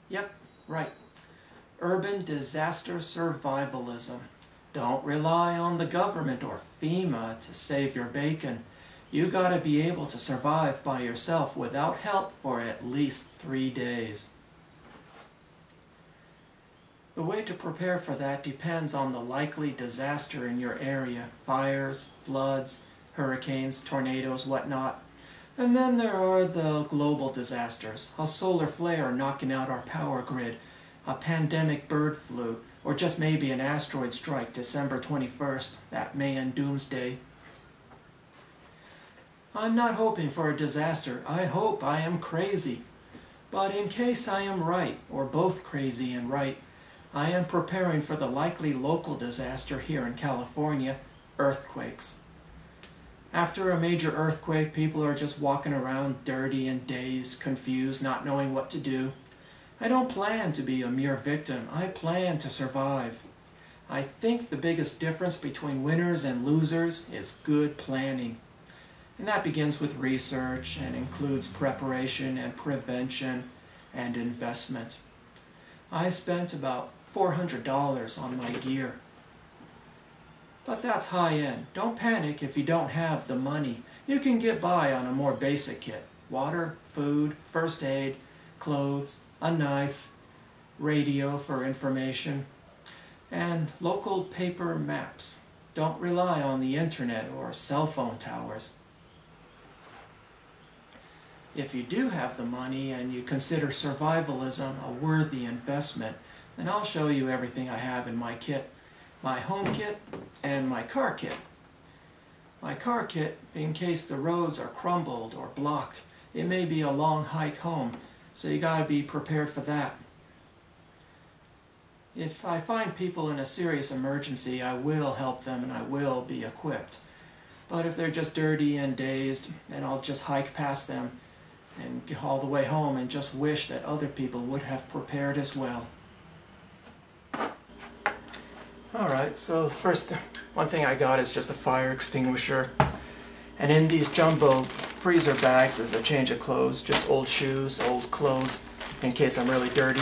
Yep, right. Urban disaster survivalism. Don't rely on the government or FEMA to save your bacon. You gotta be able to survive by yourself without help for at least 3 days. The way to prepare for that depends on the likely disaster in your area. Fires, floods, hurricanes, tornadoes, whatnot. And then there are the global disasters. A solar flare knocking out our power grid, a pandemic bird flu, or just maybe an asteroid strike December 21st, that Mayan doomsday. I'm not hoping for a disaster. I hope I am crazy. But in case I am right, or both crazy and right, I am preparing for the likely local disaster here in California, earthquakes. After a major earthquake, people are just walking around dirty and dazed, confused, not knowing what to do. I don't plan to be a mere victim. I plan to survive. I think the biggest difference between winners and losers is good planning. And that begins with research and includes preparation and prevention and investment. I spent about $400 on my gear. But that's high-end. Don't panic if you don't have the money. You can get by on a more basic kit. Water, food, first aid, clothes, a knife, radio for information, and local paper maps. Don't rely on the internet or cell phone towers. If you do have the money and you consider survivalism a worthy investment, then I'll show you everything I have in my kit. My home kit and my car kit. My car kit, in case the roads are crumbled or blocked. It may be a long hike home, so you gotta be prepared for that. If I find people in a serious emergency, I will help them and I will be equipped. But if they're just dirty and dazed, then I'll just hike past them and get all the way home and just wish that other people would have prepared as well. Alright, so the first one thing I got is just a fire extinguisher. And in these jumbo freezer bags is a change of clothes, just old shoes, old clothes, in case I'm really dirty.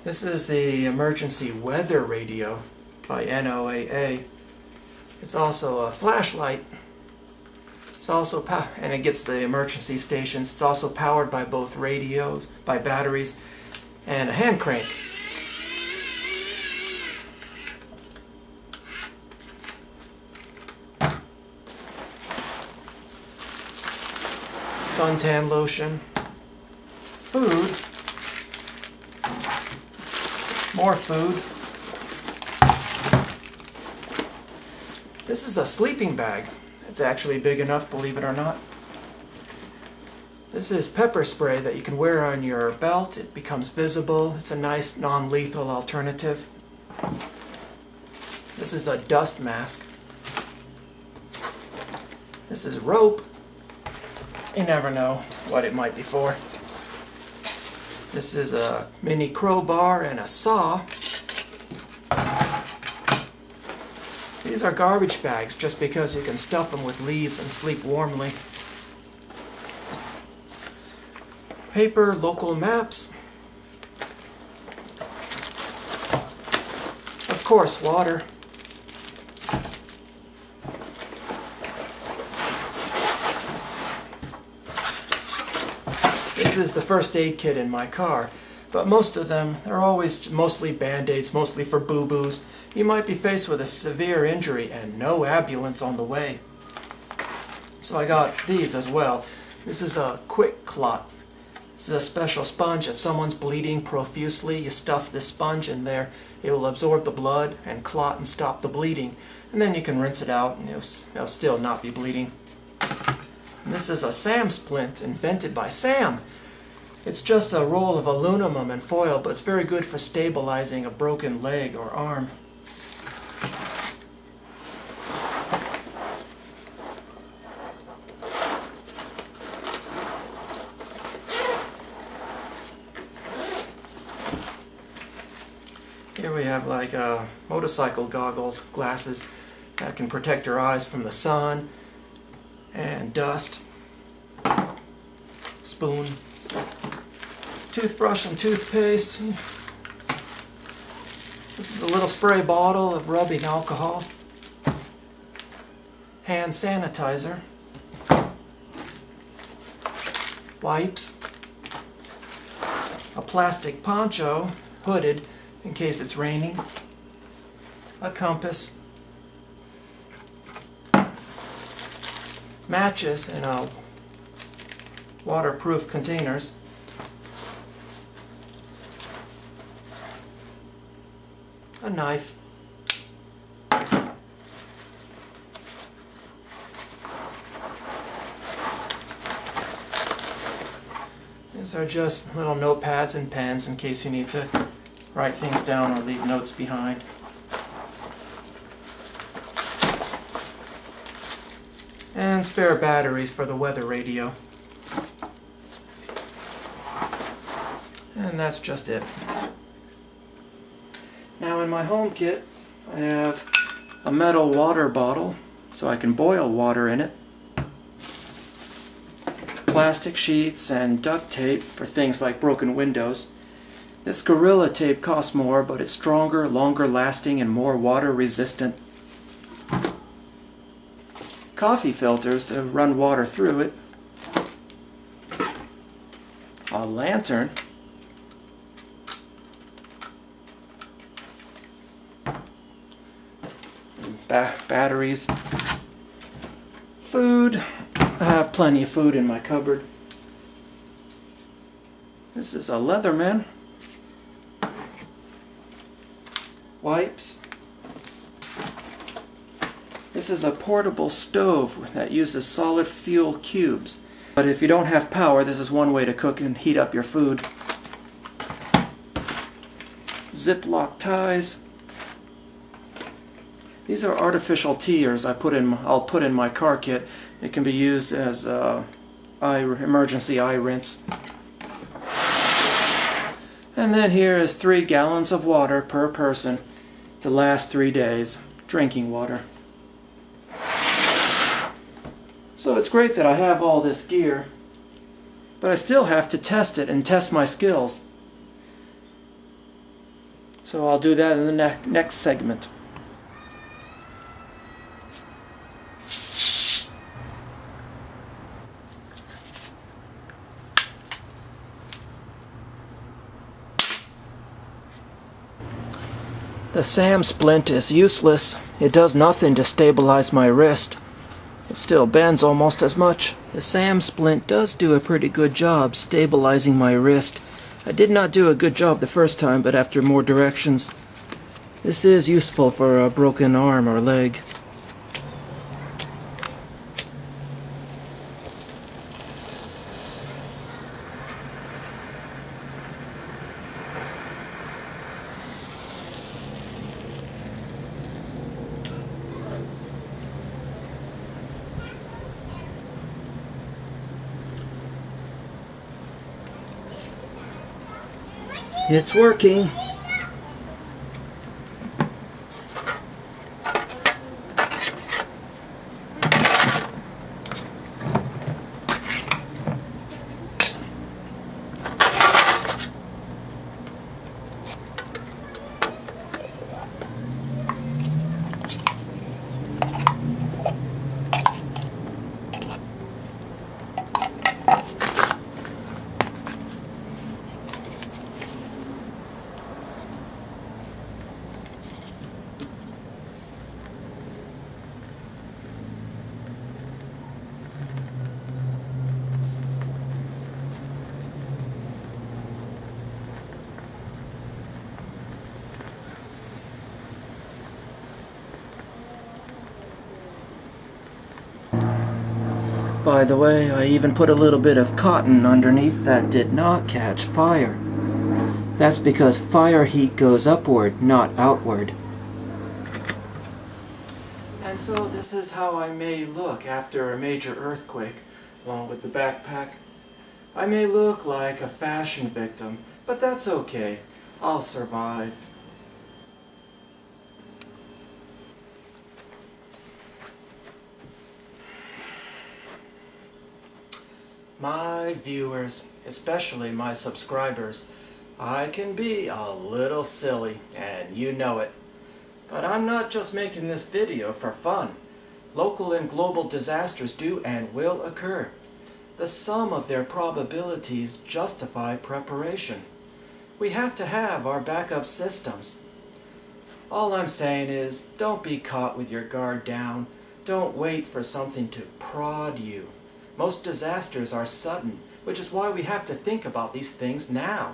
This is the emergency weather radio by NOAA. It's also a flashlight. It's also and it gets the emergency stations. It's also powered by both radios, by batteries, and a hand crank. Suntan lotion, food, more food. This is a sleeping bag. It's actually big enough, believe it or not. This is pepper spray that you can wear on your belt. It becomes visible. It's a nice non-lethal alternative. This is a dust mask. This is rope. You never know what it might be for. This is a mini crowbar and a saw. These are garbage bags just because you can stuff them with leaves and sleep warmly. Paper, local maps. Of course, water. This is the first aid kit in my car, but most of them are always mostly band-aids, mostly for boo-boos. You might be faced with a severe injury and no ambulance on the way. So I got these as well. This is a quick clot. This is a special sponge. If someone's bleeding profusely, you stuff this sponge in there. It will absorb the blood and clot and stop the bleeding. And then you can rinse it out and it'll still not be bleeding. And this is a Sam splint invented by Sam. It's just a roll of aluminum and foil, but it's very good for stabilizing a broken leg or arm. Here we have like motorcycle goggles, glasses. That can protect your eyes from the sun and dust. Spoon. Toothbrush and toothpaste. This is a little spray bottle of rubbing alcohol. Hand sanitizer. Wipes. A plastic poncho, hooded in case it's raining. A compass. Matches in waterproof containers. A knife. These are just little notepads and pens in case you need to write things down or leave notes behind. And spare batteries for the weather radio. And that's just it. Now in my home kit, I have a metal water bottle so I can boil water in it. Plastic sheets and duct tape for things like broken windows. This Gorilla Tape costs more, but it's stronger, longer lasting, and more water resistant. Coffee filters to run water through it. A lantern. Batteries. Food. I have plenty of food in my cupboard. This is a Leatherman. Wipes. This is a portable stove that uses solid fuel cubes. But if you don't have power, this is one way to cook and heat up your food. Ziploc ties. These are artificial tears I'll put in my car kit. It can be used as emergency eye rinse. And then here is 3 gallons of water per person to last 3 days. Drinking water. So it's great that I have all this gear, but I still have to test it and test my skills. So I'll do that in the next segment. The SAM splint is useless. It does nothing to stabilize my wrist. It still bends almost as much. The SAM splint does do a pretty good job stabilizing my wrist. I did not do a good job the first time, but after more directions, this is useful for a broken arm or leg. It's working. By the way, I even put a little bit of cotton underneath that did not catch fire. That's because fire heat goes upward, not outward. And so this is how I may look after a major earthquake, along with the backpack. I may look like a fashion victim, but that's okay. I'll survive. My viewers, especially my subscribers, I can be a little silly, and you know it. But I'm not just making this video for fun. Local and global disasters do and will occur. The sum of their probabilities justify preparation. We have to have our backup systems. All I'm saying is, don't be caught with your guard down. Don't wait for something to prod you. Most disasters are sudden, which is why we have to think about these things now.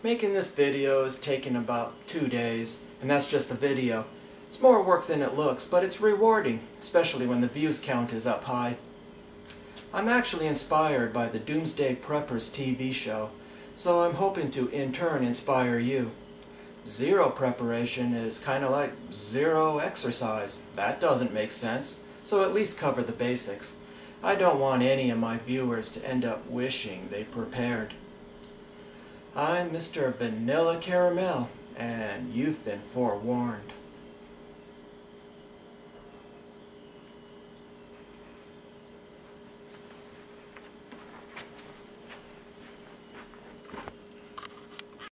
Making this video is taking about 2 days, and that's just the video. It's more work than it looks, but it's rewarding, especially when the views count is up high. I'm actually inspired by the Doomsday Preppers TV show, so I'm hoping to in turn inspire you. Zero preparation is kind of like zero exercise. That doesn't make sense. So at least cover the basics. I don't want any of my viewers to end up wishing they prepared. I'm Mr. Vanilla Caramel, and you've been forewarned.